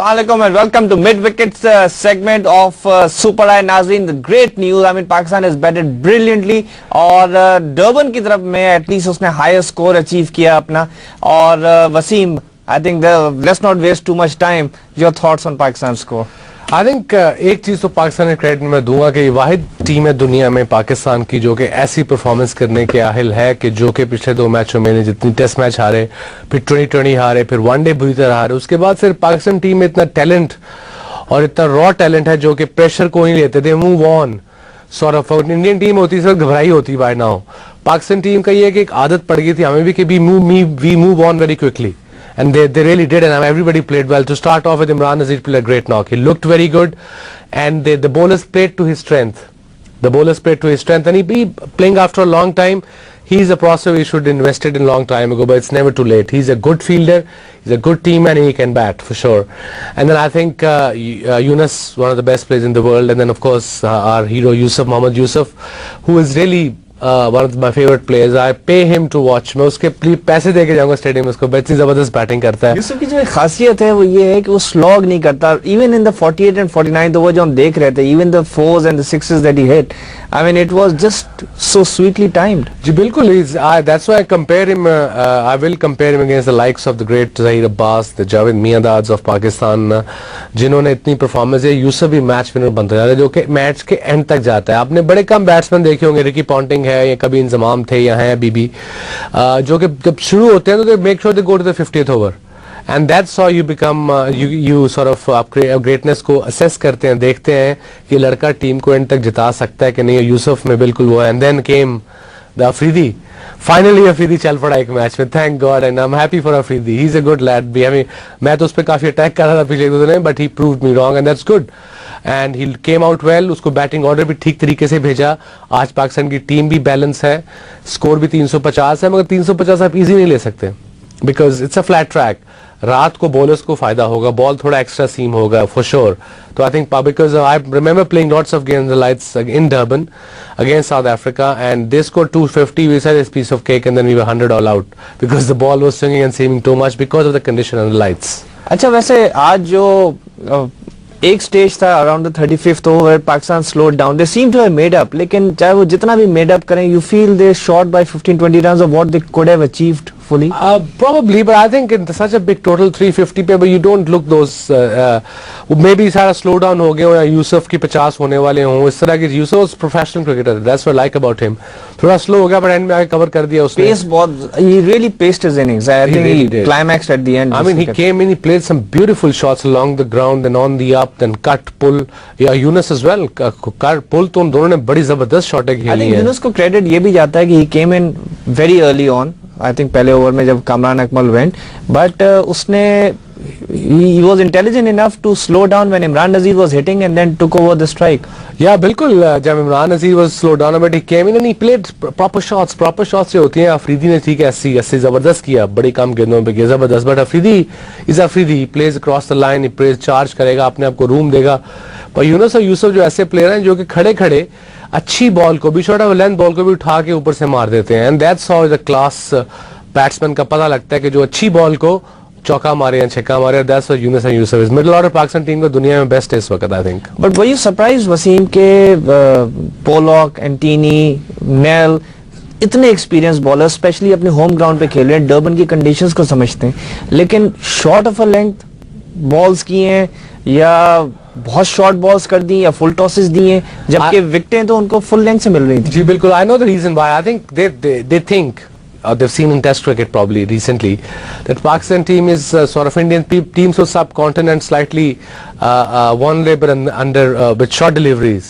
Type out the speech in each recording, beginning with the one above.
Assalamualaikum and welcome to Mid Wickets segment of Super Eye Nazreen. The great news, I mean Pakistan has batted brilliantly और Durban की तरफ में at least उसने higher score achieve किया अपना और Wasim I think let's not waste too much time. Your thoughts on Pakistan score? I think एक चीज तो पाकिस्तान के क्रेडिट में दूंगा कि वाहिद टीम है दुनिया में पाकिस्तान की जो कि ऐसी परफॉर्मेंस करने के आहिल है कि जो कि पिछले 2 मैचों में जितनी टेस्ट मैच हारे, फिर 2020 हारे, फिर वनडे बुरी तरह हारे, उसके बाद फिर पाकिस्तान टीम में इतना टैलेंट और इतना रॉ टैलेंट है जो कि प्रेशर को नहीं लेते थे, move on sort of. Indian team होती है घबराई होती बाय नाउ। पाकिस्तान टीम का ये कि एक आदत पड़ गई थी हमें भी कि we move on very quickly. And they really did, and everybody played well. To start off with, Imran Nazir played a great knock. He looked very good, and the bowlers played to his strength. The bowlers played to his strength, and he playing after a long time. He's a process we should invested in long time ago, but it's never too late. He's a good fielder, he's a good team, and he can bat for sure. And then I think Yunus, one of the best players in the world, and then of course our hero Mohammad Yusuf, who is really one of my favorite players. I pay him to watch. मैं उसके पैसे दे के जाऊंगा stadium में, उसको इतनी जबरदस्त batting करता है. यूसुफ की जो खासियत है वो ये है कि वो स्लॉग नहीं करता. इवन इन द 48 एंड 49 तो वो जो हम देख रहे थे, even the 4s and the 6s that he hit, I mean it was just so sweetly timed. जी बिल्कुल. That's why I compare him. I will compare him against the likes of the great Zahir Abbas, the Javed Miandads of Pakistan, जिन्होंने इतनी performance है. यूसुफ भी match winner बनता जा रहा है जो कि मैच के एंड तक जाता है. आपने बड़े कम बैट्समैन देखे होंगे, रिकी पॉन्टिंग है, ये कभी इंजमाम थे या हैं अभी भी, जो कि जब शुरू होते हैं तो they make sure they go to the 50th over, and that's how you become you sort of आप ग्रेटनेस को असेस करते हैं, देखते हैं कि लड़का टीम को एंड तक जिता सकता है कि नहीं. यूसुफ में बिल्कुल वो है. And then came the Afridi. Finally Afridi चल पड़ा एक मैच में, thank god, and I am happy for Afridi. He is a good lad भी. मैं तो उस पर काफी अटैक कर रहा था पिछले 2 दिन, but he proved me wrong, and that's good. And he came out well. उसको बैटिंग ऑर्डर भी ठीक तरीके से भेजा. आज पाकिस्तान की टीम भी बैलेंस है, स्कोर भी 350 है, मगर 350 आप इजी नहीं ले सकते because it's a flat track. रात को बॉलर्स को फायदा होगा, बॉल थोड़ा एक्स्ट्रा सीम होगा फॉर श्योर. तो I think because I remember playing lots of games the lights in Durban against South Africa, and they scored 250. We said it's piece of cake, and then we were 100 all out because the ball was swinging and seeming too much because of the condition and the lights. अच्छा, वैसे आज जो एक stage था around the 35th over, Pakistan slowed down. They seem to have made up, लेकिन चाहे वो जितना भी मेड अप करें, you feel they short by 15-20 runs of what they could have achieved fully? Probably, but I think in such a big total 350 पे, but you don't look those maybe सारा slow down हो गया, या यूसुफ की 50 होने वाले हों, इस तरह की. Yusuf professional cricketer, that's what I like about him. थोड़ा स्लो हो गया but एंड में आके कवर कर दिया उसने. Pace बहुत, he really paced his innings. I think he climaxed at the end. I mean he came in, he played some beautiful shots along the ground, then on the up, then cut, pull. Yeah, Yunus as well. Cut, pull तो उन दोनों ने बड़ी जबरदस्त शॉटें खेली हैं. I think Yunus को credit ये भी जाता है कि he came in very early on. I think पहले ओवर में जब कामरान अकमल went, but उसने he was intelligent enough to slow down when Imran Nazir was hitting and then took over the strike. Yeah, बिल्कुल. जब Imran Nazir was slow down, but he came in and he played proper shots. Proper shots जो होती हैं, अफरीदी ने ठीक है 80 जबरदस्त किया, बड़ी कम गेंदों पे किया जबरदस्त. But Afridi is Afridi, he plays across the line, he plays charge करेगा, अपने आप को रूम देगा. पर यूनुस और यूसुफ जो ऐसे प्लेयर हैं जो कि खड़े खड़े अच्छी बॉल को भी, छोटा लेंथ बॉल को भी उठा के ऊपर से मार देते हैं. And that's how the class batsman का पता लगता है कि जो अच्छी बॉल को चौका मारे या छक्का मारे. That's what Younis and Yousuf is. Middle order Pakistan team का दुनिया में बेस्ट है इस वक्त, I think. But were you surprised Wasim के पोलॉक, एंटीनी, नेल इतने एक्सपीरियंस बॉलर स्पेशली अपने होम ग्राउंड पे खेल रहे हैं, डर्बन की कंडीशंस को समझते हैं, लेकिन short of a length balls किए हैं या बहुत शॉर्ट बॉल्स कर दी या फुल टॉसेस दी हैं, जबकि विकेटें तो उनको फुल लेंथ से मिल रही थी. जी बिल्कुल. I know the reason why. I think they think they've seen in test cricket probably recently that Pakistan team is sort of Indian teams of subcontinent slightly vulnerable and under with short deliveries.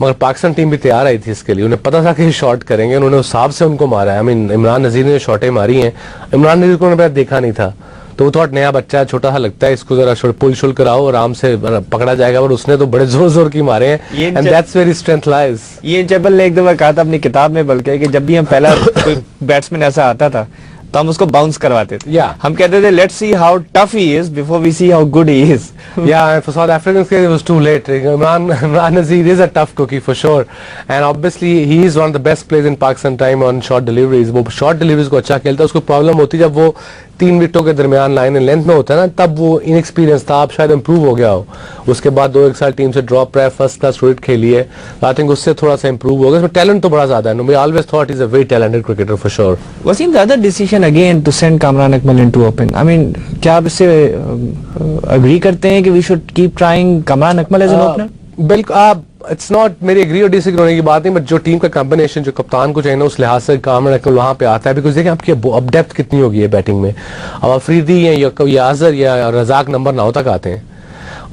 मगर Pakistan team भी तैयार आई थी इसके लिए. उन्हें पता था कि शॉट करेंगे, उन्होंने उस हिसाब से उनको मारा है. आई मीन इमरान नजीर ने शॉटें मारी हैं, इमरान नजीर को उन्होंने देखा नहीं था, तो वो थोड़ा नया बच्चा है, छोटा सा लगता है, इसको जरा पुल शुल कराओ, आराम से पकड़ा जाएगा. पर उसने तो बड़े जोर जोर की मारे हैं, and that's where strength lies. ये जबल ने एक दफा कहा था अपनी किताब में, बल्कि कि जब भी हम पहला कोई बैट्समैन ऐसा आता था तो हम उसको बाउंस करवाते थे. हम कहते थे let's see how tough he is before we see how good he is. Yeah, for South Africans it was too late. Imran Nazir is a tough cookie for sure, and obviously he is one of the best players in Pakistan time on short deliveries. वो short deliveries को अच्छा खेलता है. उसको problem होती है जब वो 3 विकेटों के दरमियान लाइन एंड लेंथ में होता है ना, तब वो इनएक्सपीरियंस था, अब शायद इंप्रूव हो गया हो। उसके बाद 2-1 साल टीम से ड्रॉप रहा है, फर्स्ट क्लास क्रिकेट खेली है, आई थिंक उससे थोड़ा सा इंप्रूव हो गया। इसमें टैलेंट तो बड़ा ज्यादा है, we always thought is a very talented cricketer for sure. Wasim, the other decision again to send Kamran Akmal into open. I mean, क्या आप इससे agree करते हैं कि we should keep trying Kamran Akmal as an opener? बिल्कुल, आप it's not मेरी agree और डिसएग्री होने की बात नहीं, बट जो टीम का कॉम्बिनेशन जो कप्तान को चाहिए ना, उस लिहाज से कामरान अकमल वहां पे आता है। बिकॉज देखिए आपकी अब डेप्थ कितनी होगी है बैटिंग में, अब अफरीदी या आजर या रजाक नंबर 9 तक आते हैं,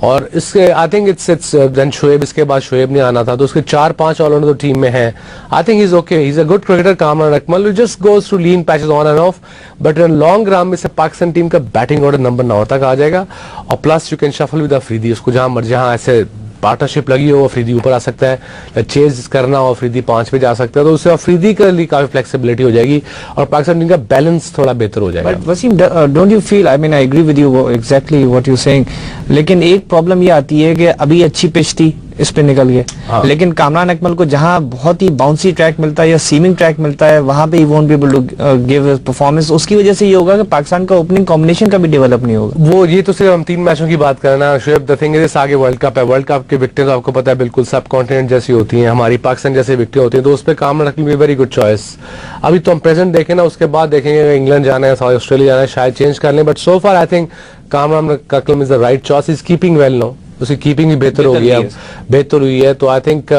और इसके I think it's then Shoaib, इसके बाद शोएब नहीं आना था, तो उसके 4-5 ऑलराउंडर तो टीम में हैं। I think is okay, is a good cricketer Kamran Akmal, just goes through lean patches on end of, but in long run में से पाकिस्तान टीम का बैटिंग ऑर्डर नंबर 9 तक आ जाएगा। और plus you can shuffle with Afridi, उसको जहां ऐसे पार्टनरशिप लगी हो अफरीदी ऊपर आ सकता है, चेज करना हो अफरीदी 5 पे जा सकता है, तो उससे अफरीदी के लिए काफी फ्लेक्सिबिलिटी हो जाएगी और पाकिस्तान टीम का बैलेंस थोड़ा बेहतर हो जाएगा। But Wasim, don't you feel, I mean I agree with you exactly what you saying, लेकिन एक प्रॉब्लम ये आती है कि अभी अच्छी पिच थी, इस पे निकल गए, हाँ। लेकिन कामरान अकमल को जहां बहुत ही बाउंसी ट्रैक मिलता है या सीमिंग ट्रैक मिलता है, वहां पे he won't be able to give performance. उसकी वजह से ये होगा कि पाकिस्तान का ओपनिंग कॉम्बिनेशन का भी डेवलप नहीं होगा। वो ये तो सिर्फ हम 3 मैचों की बात करना शुएब, द थिंग इज आगे वर्ल्ड कप है, वर्ल्ड कप की विकेटें तो आपको पता है बिल्कुल सब कॉन्टिनेंट जैसी होती हैं, हमारी पाकिस्तान जैसी विकेटें होती हैं, तो उस पर कामरान अकमल भी वेरी गुड चॉइस। अभी तो हम प्रेजेंट देखें ना, उसके बाद देखेंगे इंग्लैंड जाना है, साउथ ऑस्ट्रेलिया जाना है, शायद चेंज कर लें, but so far I think Kamran Akmal is the right choice. Is keeping well no, उसकी कीपिंग भी बेहतर हो गई है, बेहतर हुई है, तो I think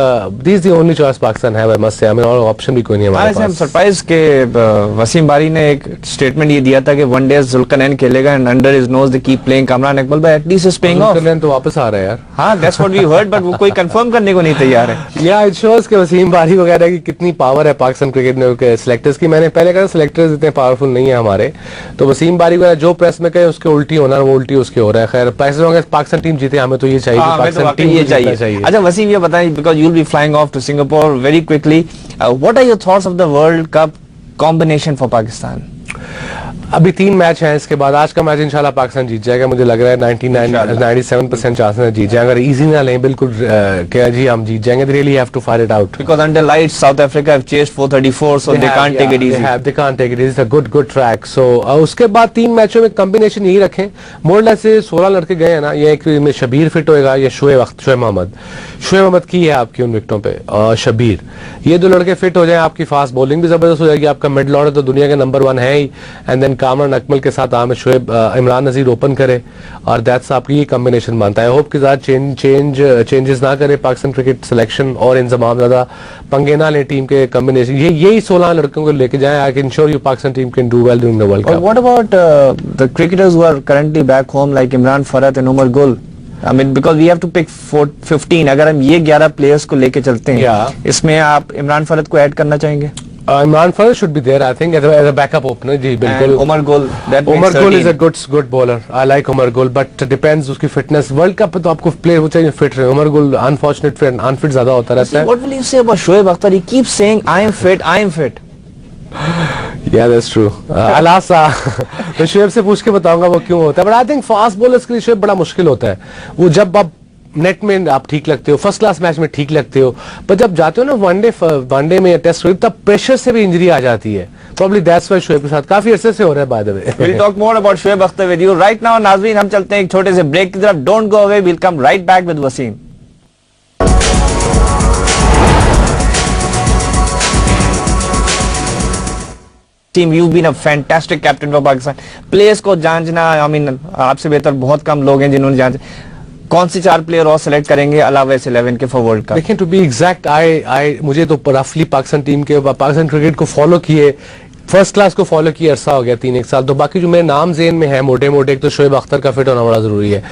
this is the only choice Pakistan है, आई मस्ट से, हमें और ऑप्शन भी कोई नहीं है हमारे पास। सरप्राइज के वसीम बारी ने एक स्टेटमेंट ये दिया था कि वन डे जुल्करनैन खेलेगा and under his nose they keep playing Kamran Akmal, but at least is paying off. Zulqarnain तो वापस आ रहा है यार। हां, that's what we heard, but वो कोई कंफर्म करने को नहीं तैयार है। या इट शोज कि वसीम बारी वगैरह की कितनी पावर है पाकिस्तान क्रिकेट में सिलेक्टर्स की। मैंने पहले कहा सिलेक्टर्स इतने पावरफुल नहीं है हमारे, तो वसीम बारी वगैरह जो प्रेस में कहे उसके उल्टी होना, वो उल्टी उसके हो रहा है। खैर पाकिस्तान टीम जीते, हमें तो ये चाहिए, पाकिस्तान टीम ये चाहिए। अच्छा वसीम, ये बताएं, because you will be flying off to Singapore very quickly, what are your thoughts of the world cup combination for Pakistan? अभी 3 मैच हैं, इसके बाद आज का मैच इंशाल्लाह पाकिस्तान जीत जाएगा, मुझे लग रहा है 97% चांस है जीत जाएंगे। अगर इजी ना लें बिल्कुल क्या जी हम जीत जाएंगे, they really have to fight it out because under lights South Africa have chased 434, so they can't take it easy. They can't take it easy, it's a good track. So उसके बाद 3 मैचों में कॉम्बिनेशन यही रखें, मोरला से 16 लड़के गए हैं ना, ये एक में शबीर फिट होएगा, ये शोएब मोहम्मद की है आपकी उन विकेटों पे, शबीर, ये 2 लड़के फिट हो जाए, आपकी फास्ट बॉलिंग भी जबरदस्त हो जाएगी, आपका मिडल ऑर्डर तो दुनिया के नंबर 1 है ही, एंड देन कामरान अकमल के साथ आमिर शोएब, इमरान नजीर ओपन करे, और दैट्स आपकी ये कॉम्बिनेशन बनता है। आई होप कि ज़्यादा चेंजेस ना करे पाकिस्तान क्रिकेट सिलेक्शन और इंतजाम, ज़्यादा पंगे ना ले टीम के कॉम्बिनेशन, यही 16 लड़कों को लेके जाए। I can sure you Pakistan team can do well during the world cup. What about the cricketers who are currently back home like Imran Farhat and Umar Gul? I mean, because we have to pick 15, अगर हम ये 11 players को लेके चलते हैं, इसमें आप इमरान फरहत को ऐड करना चाहेंगे? Imran Farhad should be there, I think, as a backup opener. जी बिल्कुल। Umar Gul, Umar Gul is a good bowler. I like Umar Gul, but depends उसकी fitness. World Cup पे तो आपको प्लेयर वो चाहिए फिट रहे। Umar Gul unfortunate fit, unfit ज्यादा होता रहता है। What will you say about Shoaib Akhtar? He keeps saying, "I am fit." Yeah, that's true. I'll तो शोएब से पूछ के बताऊंगा वो क्यों होता है, but I think fast bowlers के लिए शोएब बड़ा मुश्किल होता है। वो जब आप नेट में आप ठीक लगते हो, फर्स्ट क्लास मैच में ठीक लगते हो, पर जब जाते हो ना वनडे में टेस्ट क्रिकेट, तब प्रेशर से भी इंजरी आ जाती है। Probably that's why शोएब के साथ काफी अरसे से हो रहा है, by the way. We'll talk more about Shoaib Akhtar with you right now. नाज़रीन, हम चलते हैं एक छोटे से ब्रेक की तरफ. Don't go away. We'll come right back with Wasim. Team, you've been a fantastic captain for Pakistan. Players को जांचना, I mean, आपसे बेहतर बहुत कम लोग हैं जिन्होंने जांच, कौन से 4 प्लेयर और सेलेक्ट करेंगे अलावा इस 11 के फॉर वर्ल्ड कप? देखिए, टू बी एग्जैक्ट, मुझे तो रफली पाकिस्तान टीम के पाकिस्तान क्रिकेट को फॉलो किए, फर्स्ट क्लास को फॉलो किया अरसा हो गया 3-1 साल, तो बाकी जो मेरे नाम ज़ेहन में है मोटे मोटे, एक तो शोएब अख्तर का फिट होना बड़ा जरूरी है,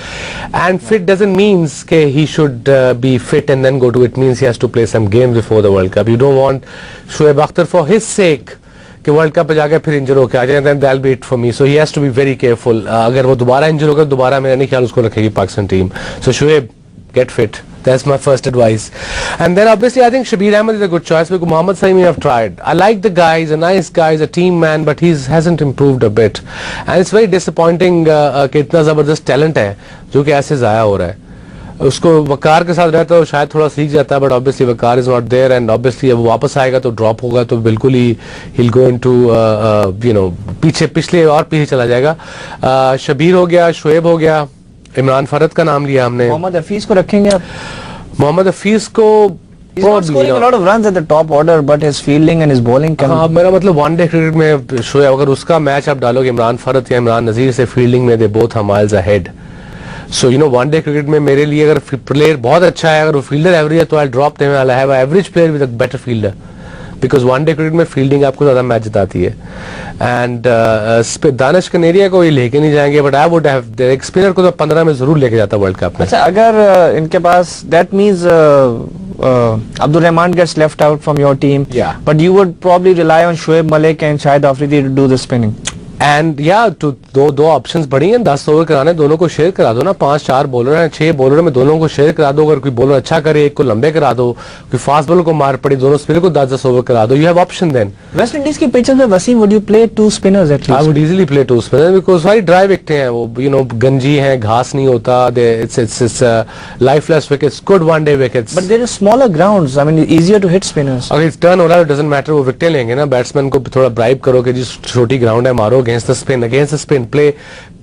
एंड फिट डजंट मीन्स के he should be fit and then go to, it means he has to play some game before the world cup. You don't want Shoaib Akhtar for his sake कि world cup पे जाके फिर इंजर होके आ जाए, then that be it for me. So he has to be very careful. अगर वो दोबारा इंजर होगा, दोबारा मेरा नहीं ख्याल उसको रखेगी Pakistan team. So Shoaib, get fit. That's my first advice. And then obviously I think Shabir Ahmed is a good choice because Mohammad Saimi I've tried. I like the guy, he's a nice guy, he's a team man, but he hasn't improved a bit. And it's very disappointing कि इतना जबरदस्त talent है जो कि ऐसे जाया हो रहा है। उसको वकार के साथ रहता है तो शायद थोड़ा सीख जाता है, but obviously Waqar is not there and obviously अब वापस आएगा तो ड्रॉप होगा तो बिल्कुल ही he'll go into पीछे पिछले और पीछे चला जाएगा। शबीर हो गया, शोएब हो गया, इमरान फरद का नाम लिया हमने। मोहम्मद हफीज को रखेंगे आप? मोहम्मद हफीज को He's not scoring a lot of runs at the top order, but his fielding and his bowling can. हाँ, मेरा मतलब वनडे क्रिकेट में शोएब अगर उसका मैच आप डालोगे इमरान फरद या इमरान नजीर से फील्डिंग में, they both are miles ahead. So one day cricket में मेरे लिए अगर प्लेयर बहुत अच्छा है, अगर वो फील्डर एवरेज है तो I drop them, I have average player with a better fielder, because one day cricket में फील्डिंग आपको ज्यादा मैच जिताती है। एंड दानिश कनेरिया को ये लेके नहीं जाएंगे, बट आई वुड हैव एक स्पिनर को तो 15 में जरूर लेके जाता वर्ल्ड कप में। अच्छा, अगर इनके पास that means Abdul Rahman gets left out from your team, Yeah. but you would probably rely on Shoaib Malik and Shahid Afridi to do the spinning. And या तो दो ऑप्शंस बड़ी हैं, 10 ओवर कराने, दोनों को शेयर करा दो ना, 5-4 बॉलर हैं, 6 बॉलर में दोनों को शेयर करा दो। अगर कोई बॉलर अच्छा करे एक को लंबे करा दो, कोई फास्ट बॉलर को मार पड़ी, दोनों स्पिनर को 10-10 ओवर करा दो, you have option then. West Indies के पिचेस में Wasim, would you play 2 spinners at I least? Would easily play 2 spinner because सारी ड्राई विकेटें हैं, वो गंजी हैं, घास नहीं होता, it's lifeless wickets, good one day wickets. But there are smaller grounds. I mean, easier to hit spinners. अगर इट्स टर्न हो रहा है डजंट मैटर, वो विकेटें लेंगे ना। बैट्समैन को थोड़ा ब्राइब करो कि जी छोटी ग्राउंड है, मारो against the spin, against the spin,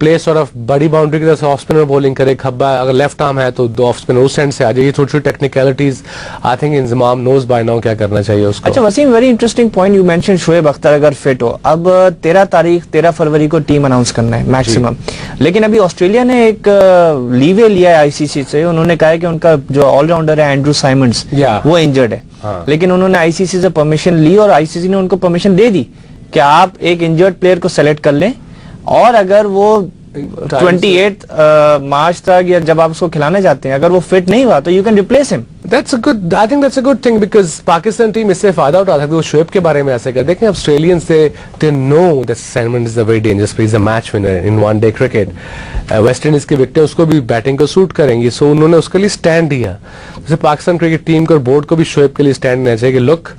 play sort of बड़ी बाउंड्री की तरह से ऑफ स्पिनर बॉलिंग करे, खब्बा अगर लेफ्ट आर्म है तो 2 ऑफ स्पिनर उस एंड से आ जाइए। छोटी छोटी technicalities I think Inzamam knows by now क्या करना चाहिए उसको। अच्छा Wasim, very interesting point you mention, Shoaib Akhtar अगर फिट हो, अब 13 फरवरी को टीम अनाउंस करना है मैक्सिमम, लेकिन अभी ऑस्ट्रेलिया ने एक लीवे लिया है आईसीसी से। उन्होंने कहा है कि उनका जो ऑलराउंडर है एंड्रू साइमंड्स, वो इंजर्ड है। हाँ। लेकिन उन्होंने आईसीसी से परमिशन ली और आईसीसी ने उनको परमिशन दे दी कि आप एक इंजर्ड प्लेयर को सेलेक्ट कर लें, और अगर वो 28 मार्च तक या जब आप उसको खिलाने जाते हैं अगर वो फिट नहीं हुआ तो you can replace him. That's a good, I think that's a good thing because Pakistan team इससे फायदा उठा सकती है। वो शोएब के बारे में ऐसे कर देखें, Australians they know that Simon is a very dangerous player, he's a match winner in one day cricket. Waste Indies के विकेट उसको भी बैटिंग को सूट करेंगी, सो उन्होंने उसके लिए स्टैंड दिया। जैसे पाकिस्तान क्रिकेट टीम को और बोर्ड को भी शोएब के लिए स्टैंड देना चाहिए कि लुक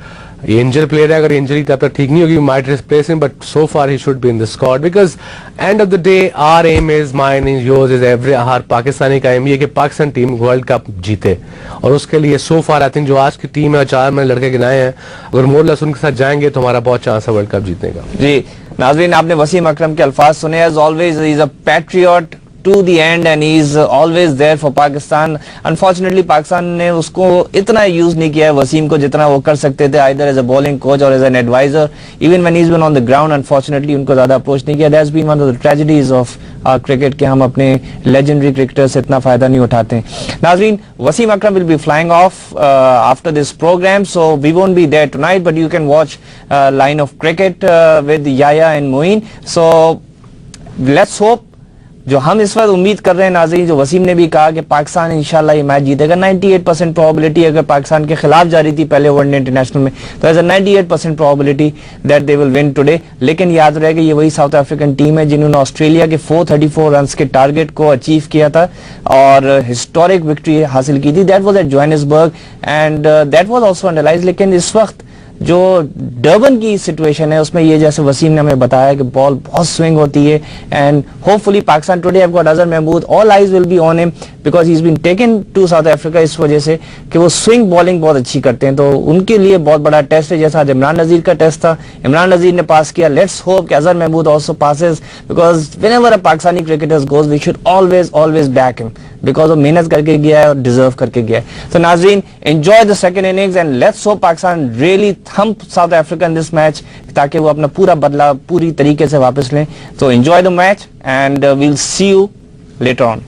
ये इंजर प्लेयर है, अगर इंजरी तब तक ठीक नहीं होगी might replace him, but so far he should be in the squad because end of the day our aim is mine is yours is every, हर पाकिस्तानी का एम ये कि पाकिस्तान टीम वर्ल्ड कप जीते, और उसके लिए सो फार आई थिंक जो आज की टीम है 4 मैंने लड़के गिनाए हैं, अगर मोरलेस उनके साथ जाएंगे तो हमारा बहुत चांस है वर्ल्ड कप जीतने का। जी नाज़रीन, आपने वसीम अकरम के अल्फाज सुने। As always he is a patriot to the end and he is always there for Pakistan. Unfortunately Pakistan ने उसको इतना यूज नहीं किया है वसीम को जितना वो कर सकते थे, either as a bowling coach or as an advisor. Even when he's been on the ground, unfortunately उनको ज्यादा अप्रोच नहीं किया. That's been one of the tragedies of our cricket कि हम अपने legendary cricketers से इतना फायदा नहीं उठाते। नाज़रीन, वसीम अकरम will be flying off after this program, so we won't be there tonight, but you can watch line of cricket with Yaya and Moeen. So let's hope, जो हम इस वक्त उम्मीद कर रहे हैं नाज़रीन, जो वसीम ने भी कहा कि पाकिस्तान इंशाल्लाह ये मैच जीतेगा, 98% प्रोबेबिलिटी अगर पाकिस्तान के खिलाफ जारी थी पहले वनडे इंटरनेशनल में, तो as a 98% probability that they will win today. लेकिन याद रहेगा ये वही साउथ अफ्रीकन टीम है जिन्होंने ऑस्ट्रेलिया के 434 रन के टारगेट को अचीव किया था और हिस्टोरिक विक्ट्री हासिल की थी। That was at Johannesburg and that was also underlies. लेकिन इस वक्त जो डर्बन की सिचुएशन है उसमें ये जैसे वसीम ने हमें बताया कि बॉल बहुत स्विंग होती है and hopefully Pakistan today have got Azhar Mahmood, all eyes will be on him because he is been taken to South Africa इस वजह से कि वो स्विंग बॉलिंग बहुत अच्छी करते हैं, तो उनके लिए बहुत बड़ा टेस्ट है। जैसा आज इमरान नजीर का टेस्ट था, इमरान नजीर ने पास किया, लेट्स होप कि Azhar Mahmood also passes because whenever a Pakistani cricketers goes we should always back him because वो मेहनत करके गया है और डिजर्व करके गया है। तो नाज़रीन, enjoy the second innings and let's hope Pakistan really thump south Africa in this match ताकि वो अपना पूरा बदला पूरी तरीके से वापस लें। तो enjoy the match and we'll see you later on.